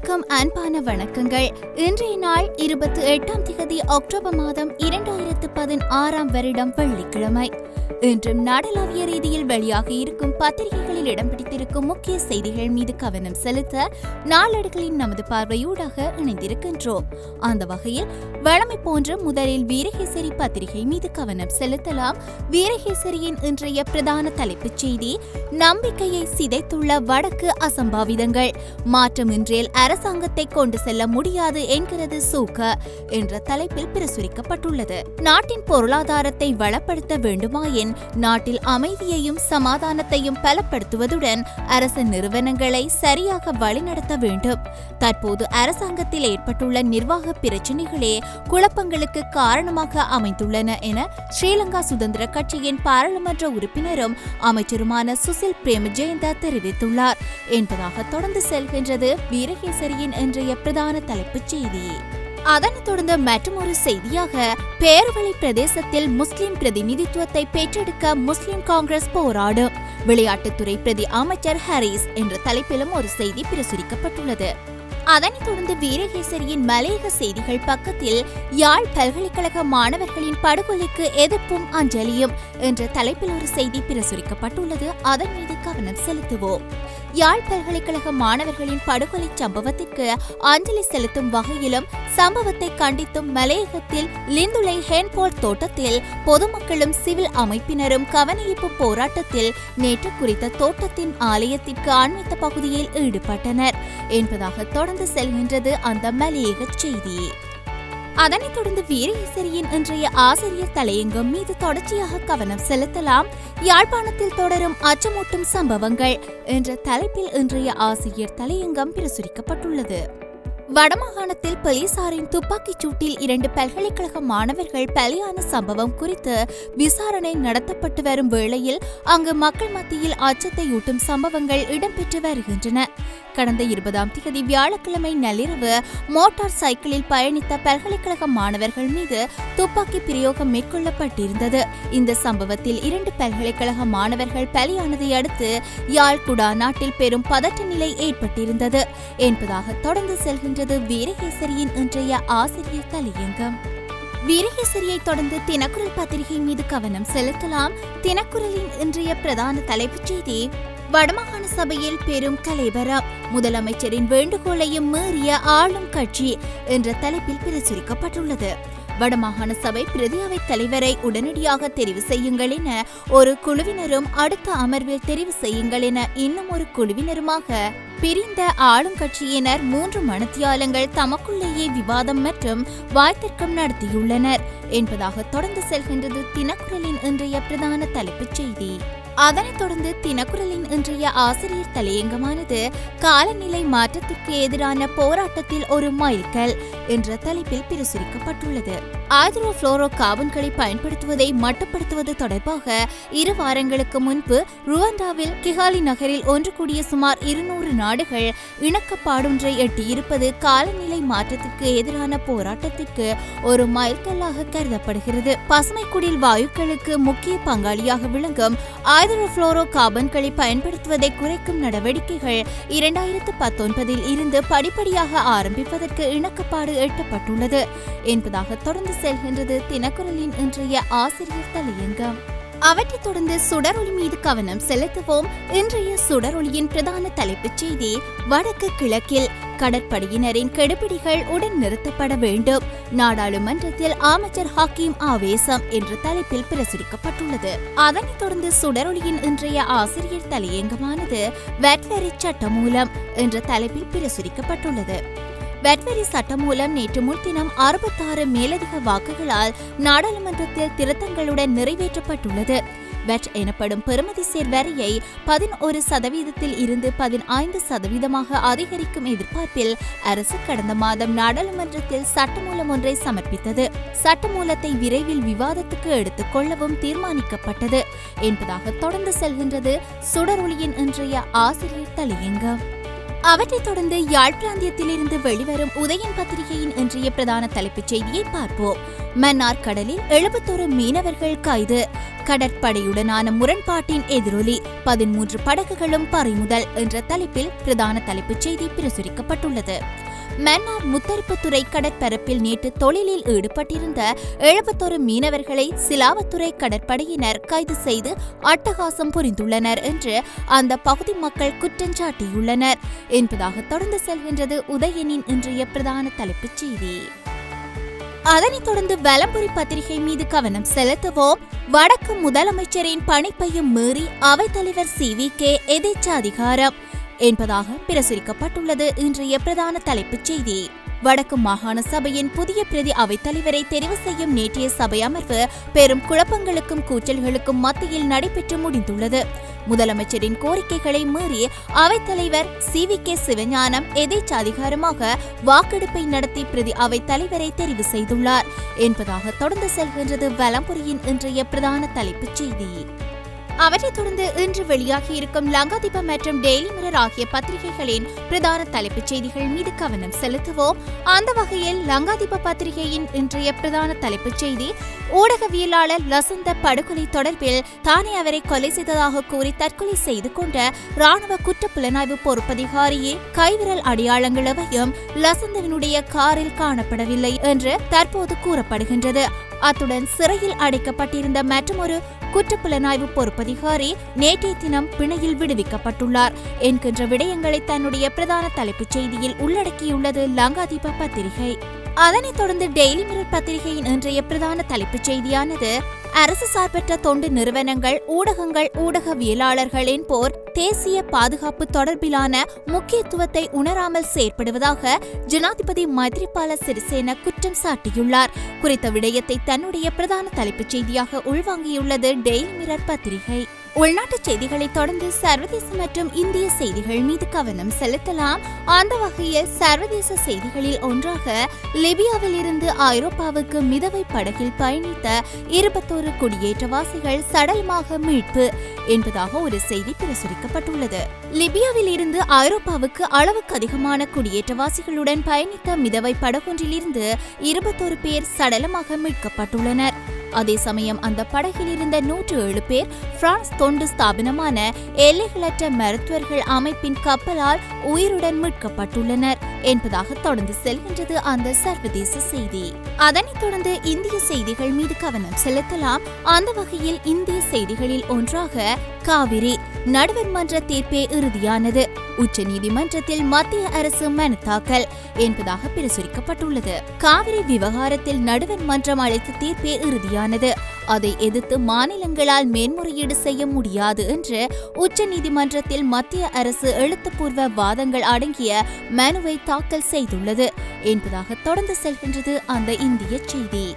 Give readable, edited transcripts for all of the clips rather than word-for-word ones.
அனைவருக்கும் அன்பான வணக்கங்கள். இன்றைய நாள் 28 அக்டோபர் மாதம் 2016 வருடம் வெள்ளிக்கிழமை. இன்றும் நாடளாவிய ரீதியில் வெளியாக இருக்கும் பத்திரிகைகளில் இடம் பிடித்திருக்கும் முக்கிய செய்திகள் மீது கவனம் செலுத்த நாளேடுகளின் நமது பார்வையூடாக இணைந்திருக்கின்றோம். அந்த வகையில் வழமை போன்ற முதலில் வீரகேசரி பத்திரிகை மீது கவனம் செலுத்தலாம். வீரகேசரியின் இன்றைய பிரதான தலைப்புச் செய்தி, நம்பிக்கையை சிதைத்துள்ள வடக்கு அசம்பாவிதங்கள், மாற்றமின்றில் அரசாங்கத்தை கொண்டு செல்ல முடியாது என்கிறது சூக என்ற தலைப்பில் பிரசுரிக்கப்பட்டுள்ளது. நாட்டின் பொருளாதாரத்தை வளப்படுத்த வேண்டுமாயின் நாட்டில் அமைதியையும் சமாதானத்தையும் பலப்படுத்துவதுடன் அரசு நிறுவனங்களை சரியாக வழிநடத்த வேண்டும். தற்போது அரசாங்கத்தில் ஏற்பட்டுள்ள நிர்வாக பிரச்சினைகளே குழப்பங்களுக்கு காரணமாக அமைந்துள்ளன என ஸ்ரீலங்கா சுதந்திர கட்சியின் பாராளுமன்ற உறுப்பினரும் அமைச்சருமான சுசில் பிரேமஜயந்த தெரிவித்துள்ளார் என்பதாக தொடர்ந்து செல்கின்றது வீரகேசரியின் இன்றைய பிரதான தலைப்புச் செய்தி. அதனைத் தொடர்ந்து மற்றொரு செய்தியாக, பேருவளை பிரதேசத்தில் முஸ்லிம் பிரதிநிதித்துவத்தை பெற்றெடுக்க முஸ்லிம் காங்கிரஸ் போராடும், விளையாட்டுத்துறை பிரதி அமைச்சர் ஹாரிஸ் என்ற தலைப்பிலும் ஒரு செய்தி பிரசுரிக்கப்பட்டுள்ளது. அதனைத் தொடர்ந்து வீரகேசரியின் மலையக செய்திகள் பக்கத்தில் யாழ் பல்கலைக்கழக மாணவர்களின் படுகொலைக்கு எதிர்ப்பும் அஞ்சலியும் என்ற தலைப்பில் ஒரு செய்தி பிரசுரிக்கப்பட்டுள்ளது. அதன் மீது கவனம் செலுத்துவோம். யாழ் பல்கலைக்கழக மாணவர்களின் படுகொலை சம்பவத்திற்கு அஞ்சலி செலுத்தும் வகையிலும் சம்பவத்தை கண்டித்தும் மலையகத்தில் லிந்துலை ஹேண்ட்பால் தோட்டத்தில் பொதுமக்களும் சிவில் அமைப்பினரும் கவனஈர்ப்பு போராட்டத்தில் நேற்று குறித்த தோட்டத்தின் ஆலயத்திற்கு அண்மித்த பகுதியில் ஈடுபட்டனர் என்பதாக தொடர்ந்து செல்கின்றது அந்த மலையக செய்தி. அதனைத் தொடர்ந்து வீரகேசரியின் இன்றைய ஆசிரியர் தலையங்கம் மீது தொடர்ச்சியாக கவனம் செலுத்தலாம். யாழ்ப்பாணத்தில் தொடரும் அச்சமூட்டும் சம்பவங்கள் என்ற தலைப்பில் இன்றைய ஆசிரியர் தலையங்கம் பிரசுரிக்கப்பட்டுள்ளது. வடமாகாணத்தில் போலீசாரின் துப்பாக்கிச் சூட்டில் 2 பல்கலைக்கழக மாணவர்கள் பலியான சம்பவம் குறித்து விசாரணை நடத்தப்பட்டு வரும் வேளையில் அங்கு மக்கள் மத்தியில் அச்சத்தை ஊட்டும் சம்பவங்கள் இடம்பெற்று வருகின்றன. கடந்த 20 வியாழக்கிழமை நள்ளிரவு மோட்டார் சைக்கிளில் பயணித்த பல்கலைக்கழக மாணவர்கள் மீது துப்பாக்கி பிரயோகம் மேற்கொள்ளப்பட்டிருந்தது. இந்த சம்பவத்தில் 2 பல்கலைக்கழக மாணவர்கள் பலியானதை அடுத்து யாழ் குடா நாட்டில் பெரும் பதட்ட நிலை ஏற்பட்டிருந்தது என்பதாக தொடர்ந்து செல்கின்ற வீரகேசரியின் இன்றைய ஆசிரியர் தலையங்கம். வீரகேசரியை தொடர்ந்து தினக்குரல் பத்திரிகை மீது கவனம் செலுத்தலாம். தினக்குரலின் இன்றைய பிரதான தலைப்புச் செய்தி, வடமாகாண சபையில் பெரும் கலைவரம், முதலமைச்சரின் வேண்டுகோளையும் மீறிய ஆளும் கட்சி என்ற தலைப்பில் பிரசுரிக்கப்பட்டுள்ளது. வடமாகாண சபை பிரதி அவைத் தலைவரை உடனடியாக தெரிவு செய்யுங்கள் என ஒரு குழுவினரும் அடுத்த அமர்வில் தெரிவு செய்யுங்கள் என இன்னும் ஒரு குழுவினருமாக பிரிந்த ஆளும் கட்சியினர் 3 மணித்தியாலங்கள் தமக்குள்ளேயே விவாதம் மற்றும் வாய்த்தர்க்கம் நடத்தியுள்ளனர் என்பதாக தொடர்ந்து செல்கின்றது தினக்குரலின் இன்றைய பிரதான தலைப்புச் செய்தி. அதனைத் தொடர்ந்து தினக்குரலின் இன்றைய ஆசிரியர் தலையங்கமானது காலநிலை மாற்றத்திற்கு எதிரான போராட்டத்தில் ஒரு மைல்கல் என்ற தலைப்பில் பிரசுரிக்கப்பட்டுள்ளது. ஹைட்ரோ புளோரோ கார்பன்களை பயன்படுத்துவதை மட்டுப்படுத்துவது தொடர்பாக 2 வாரங்களுக்கு முன்பு ருவாண்டாவில் கிகாலி நகரில் ஒன்று கூடிய சுமார் 200 நாடுகள் இணக்கப்பாடொன்றை எட்டியிருப்பது காலநிலை மாற்றத்திற்கு எதிரான போராட்டத்திற்கு ஒரு மைல்கல்லாக கருதப்படுகிறது. பசுமை குடில் வாயுக்களுக்கு முக்கிய பங்காளியாக விளங்கும் ஹைட்ரோ புளோரோ கார்பன்களை பயன்படுத்துவதை குறைக்கும் நடவடிக்கைகள் 2019 இருந்து படிப்படியாக ஆரம்பிப்பதற்கு இணக்கப்பாடு எட்டப்பட்டுள்ளது என்பதாக தொடர்ந்து செல்கின்றது தினக்குரலின் இன்றைய ஆசிரியர் தலையங்கம். அவற்றைத் தொடர்ந்து சுடரொளி மீது கவனம் செலுத்துவோம். இன்றைய சுடரொளியின் பிரதான தலைப்புச் செய்தி, வடக்கு கிழக்கில் கடற்படையினரின் கெடுபிடிகள் உடன் நிறுத்தப்பட வேண்டும், நாடாளுமன்றத்தில் அமைச்சர் ஹக்கீம் ஆவேசம் என்ற தலைப்பில் பிரசுரிக்கப்பட்டுள்ளது. அதனைத் தொடர்ந்து சுடரொளியின் இன்றைய ஆசிரியர் தலையங்கமானது வட்வரி சட்டமூலம் என்ற தலைப்பில் பிரசுரிக்கப்பட்டுள்ளது. வட்வரி சட்டம் மூலம் நேற்று முன்தினம் 66 மேலதிக வாக்குகளால் நாடாளுமன்றத்தில் திருத்தங்களுடன் நிறைவேற்றப்பட்டுள்ளது. வட் எனப்படும் பெறுமதி சேர் வரியை 11% இருந்து 15% அதிகரிக்கும் எதிர்பார்ப்பில் அரசு கடந்த மாதம் நாடாளுமன்றத்தில் சட்டமூலம் ஒன்றை சமர்ப்பித்தது. சட்டமூலத்தை விரைவில் விவாதத்துக்கு எடுத்துக் கொள்ளவும் தீர்மானிக்கப்பட்டது என்பதாக தொடர்ந்து செல்கின்றது சுடரொளியின் இன்றைய ஆசிரியர் தலையங்கம். அவற்றைத் தொடர்ந்து யாழ் பிராந்தியத்திலிருந்து வெளிவரும் உதயன் பத்திரிகையின் இன்றைய பிரதான தலைப்புச் செய்தியை பார்ப்போம். மன்னார் கடலில் 71 மீனவர்கள் கைது, கடற்படையுடனான முரண்பாட்டின் எதிரொலி, 13 படகுகளும் பறிமுதல் என்ற தலைப்பில் பிரதான தலைப்புச் செய்தி பிரசுரிக்கப்பட்டுள்ளது. மன்னார் முத்தரிப்புத்துறை கடற்பரப்பில் நேற்று தொழிலில் ஈடுபட்டிருந்த 71 மீனவர்களை சிலாவத்துறை கடற்படையினர் கைது செய்து அட்டகாசம் புரிந்துள்ளனர் என்று அந்த பகுதி மக்கள் குற்றஞ்சாட்டியுள்ளனர் என்பதாக தொடர்ந்து செல்கின்றது உதயனின் இன்றைய பிரதான தலைப்புச் செய்தி. அதனைத் தொடர்ந்து வலம்புரி பத்திரிகை மீது கவனம் செலுத்துவோம். வடக்கு முதலமைச்சரின் பணிப்பையும் மீறி அவைத்தலைவர் CVK எதேச்சாதிகாரம் என்பதாக பிரசுரிக்கப்பட்டுள்ளது இன்றைய பிரதான தலைப்புச் செய்தி. வடக்கு மாகாண சபையின் புதிய பிரதி அவைத்தலைவரை தெரிவு செய்யும் நேற்றைய சபை அமர்வு பெரும் குழப்பங்களுக்கும் கூச்சல்களுக்கும் மத்தியில் நடைபெற்று முடிந்துள்ளது. முதலமைச்சரின் கோரிக்கைகளை மீறி அவைத்தலைவர் CVK சிவஞானம் எதேச்சாதிகாரமாக வாக்கெடுப்பை நடத்தி பிரதி அவைத்தலைவரை தெரிவு செய்துள்ளார் என்பதாக தொடர்ந்து செல்கின்றது வலம்புரியின் இன்றைய பிரதான தலைப்புச் செய்தி. அவற்றைத் தொடர்ந்து இன்று வெளியாகியிருக்கும் லங்காதீபம் மற்றும் டெய்லி மிரர் ஆகிய பத்திரிகைகளின் பிரதான தலைப்புச் செய்திகள் மீது கவனம் செலுத்துவோம். அந்த வகையில் லங்காதீப பத்திரிகையின் இன்றைய பிரதான தலைப்புச் செய்தி, ஊடகவியலாளர் லசந்த படுகொலை தொடர்பில் தானே அவரை கொலை செய்ததாக கூறி தற்கொலை செய்து கொண்ட ராணுவ குற்றப்புலனாய்வு பொறுப்பதிகாரியே கைவிரல் அடையாளங்கள் எவையும் லசந்தவினுடைய காரில் காணப்படவில்லை என்று தற்போது கூறப்படுகின்றது. அத்துடன் சிறையில் அடைக்கப்பட்டிருந்த மற்றொரு குற்றப்புலனாய்வு பொறுப்பதிகாரி நேற்றைய தினம் பிணையில் விடுவிக்கப்பட்டுள்ளார் என்கின்ற விடயங்களை தன்னுடைய பிரதான தலைப்புச் செய்தியில் உள்ளடக்கியுள்ளது லங்காதீப பத்திரிகை. அதனைத் தொடர்ந்து டெய்லி மிரர் பத்திரிகையின் இன்றைய பிரதான தலைப்புச் செய்தியானது, அரசு சார்பற்ற தொண்டு நிறுவனங்கள், ஊடகங்கள், ஊடகவியலாளர்களின் போர் தேசிய பாதுகாப்பு தொடர்பிலான முக்கியத்துவத்தை உணராமல் செயற்படுவதாக ஜனாதிபதி மைத்ரிபால சிறிசேன குற்றம் சாட்டியுள்ளார். குறித்த விடயத்தை தன்னுடைய பிரதான தலைப்புச் செய்தியாக உள்வாங்கியுள்ளது டெய்லி மிரர் பத்திரிகை. உள்நாட்டுச் செய்திகளை தொடர்ந்து சர்வதேச மற்றும் இந்திய செய்திகள் மீது கவனம் செலுத்தலாம். அந்த வகையில் சர்வதேச செய்திகளில் ஒன்றாக லிபியாவில் இருந்து ஐரோப்பாவுக்கு மிதவை படகில் பயணித்த 21 குடியேற்றவாசிகள் சடலமாக மீட்பு என்பதாக ஒரு செய்தி பிரசுரிக்கப்பட்டுள்ளது. லிபியாவில் இருந்து ஐரோப்பாவுக்கு அளவுக்கு அதிகமான குடியேற்றவாசிகளுடன் பயணித்த மிதவை படகொன்றிலிருந்து 21 பேர் சடலமாக மீட்கப்பட்டுள்ளனர். அதே சமயம் அந்த படகில் இருந்த 107 பேர் பிரான்ஸ் தொண்டு ஸ்தாபனமான எல்லைகளற்ற மருத்துவர்கள் அமைப்பின் கப்பலால் உயிருடன் மீட்கப்பட்டுள்ளனர் என்பதாக தொடர்ந்து செல்கின்றது அந்த சர்வதேச செய்தி. அதனைத் தொடர்ந்து இந்திய செய்திகள் மீது கவனம் செலுத்தலாம். அந்த வகையில் இந்திய செய்திகளில் ஒன்றாக காவிரி நடுவர் மன்ற தீர்ப்பே இறுதியானது, உச்ச நீதிமன்றத்தில் மத்திய அரசு மனு தாக்கல் என்பதாக பிரசுரிக்கப்பட்டுள்ளது. காவிரி விவகாரத்தில் நடுவர் மன்றம் அளித்த தீர்ப்பே இறுதியானது, அதை எதிர்த்து மாநிலங்களால் மேன்முறையீடு செய்ய முடியாது என்று உச்ச நீதிமன்றத்தில் மத்திய அரசு எழுத்துப்பூர்வ வாதங்கள் அடங்கிய மனுவை தாக்கல் செய்துள்ளது என்பதாக தொடர்ந்து செல்கின்றது அந்த இந்திய செய்தி.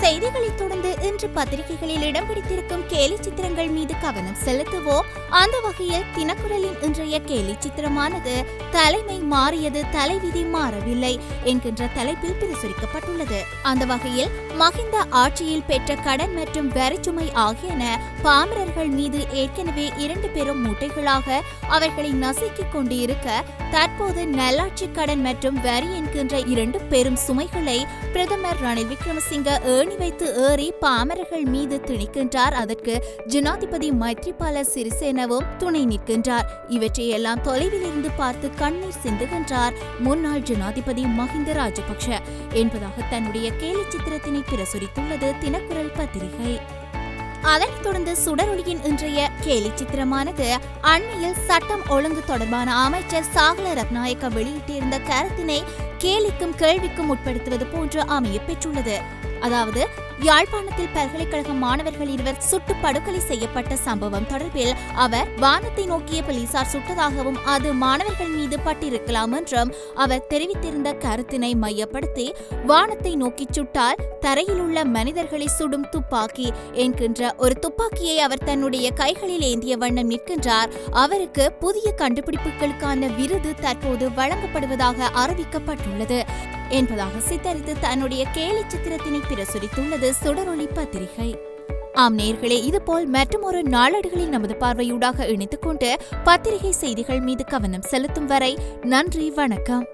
செய்திகளைத் தொடர்ந்து இன்று பத்திரிகைகளில் இடம் பிடித்திருக்கும் கேலி சித்திரங்கள் மீது கவனம் செலுத்துவோம். அந்த வகையில் தினக்குரலின் இன்றைய கேலி சித்திரமானது தலைமை மாறியது, தலைவிதி மாறவில்லை என்கின்ற தலைப்பில் பிரசுரிக்கப்பட்டுள்ளது. அந்த வகையில் மஹிந்த ஆட்சியில் பெற்ற கடன் மற்றும் வரிச்சுமை ஆகியன பாமரர்கள் மீது ஏற்கனவே 2 பெரும் மூட்டைகளாக அவர்களை நசுக்கிக் கொண்டு இருக்க, தற்போது நல்லாட்சி கடன் மற்றும் வரி என்கின்ற 2 பெரும் சுமைகளை பிரதமர் ரணில் விக்ரமசிங்க ஏணி வைத்து ஏறி பாமரர்கள் மீது திணிக்கின்றார். அதற்கு ஜனாதிபதி மைத்ரிபால சிறிசேனவும் துணை நிற்கின்றார். இவற்றையெல்லாம் தொலைவில் இருந்து பார்த்து கண்ணீர் சிந்துகின்றார் முன்னாள் ஜனாதிபதி மஹிந்த ராஜபக்ஷ என்பதாக தன்னுடைய கேலி சித்திரத்தினை பிரசுரித்துள்ளது தினக்குரல் பத்திரிகை. அதனைத் தொடர்ந்து சுடரொளியின் இன்றைய கேலி சித்திரமானது அண்மையில் சட்டம் ஒழுங்கு தொடர்பான அமைச்சர் சாகல ரத்நாயக்க வெளியிட்டிருந்த கருத்தினை கேலிக்கும் கேள்விக்கும் உட்படுத்துவது போன்று அமைய பெற்றுள்ளது. அதாவது, யாழ்ப்பாணத்தில் பல்கலைக்கழக மாணவர்கள் 2 சுட்டு படுகொலை செய்யப்பட்ட சம்பவம் தொடர்பில் அவர் வானத்தை நோக்கிய போலீசார் சுட்டதாகவும் அது மாணவர்கள் மீது பட்டிருக்கலாம் என்றும் அவர் தெரிவித்திருந்த கருத்தினை மையப்படுத்தி, வானத்தை நோக்கி சுட்டால் தரையில் உள்ள மனிதர்களை சுடும் துப்பாக்கி என்கின்ற ஒரு துப்பாக்கியை அவர் தன்னுடைய கைகளில் ஏந்திய வண்ணம் நிற்கின்றார். அவருக்கு புதிய கண்டுபிடிப்புகளுக்கான விருது தற்போது வழங்கப்படுவதாக அறிவிக்கப்பட்டுள்ளது என்பதாக சித்தரித்து தன்னுடைய கேலி சித்திரத்தினை பிரசுரித்துள்ளது சுடரொளி பத்திரிகை. ஆம் நேயர்களே, இதுபோல் மற்றுமொரு நாளேடுகளில் நமது பார்வையூடாக இணைத்துக் கொண்டு பத்திரிகை செய்திகள் மீது கவனம் செலுத்தும் வரை நன்றி, வணக்கம்.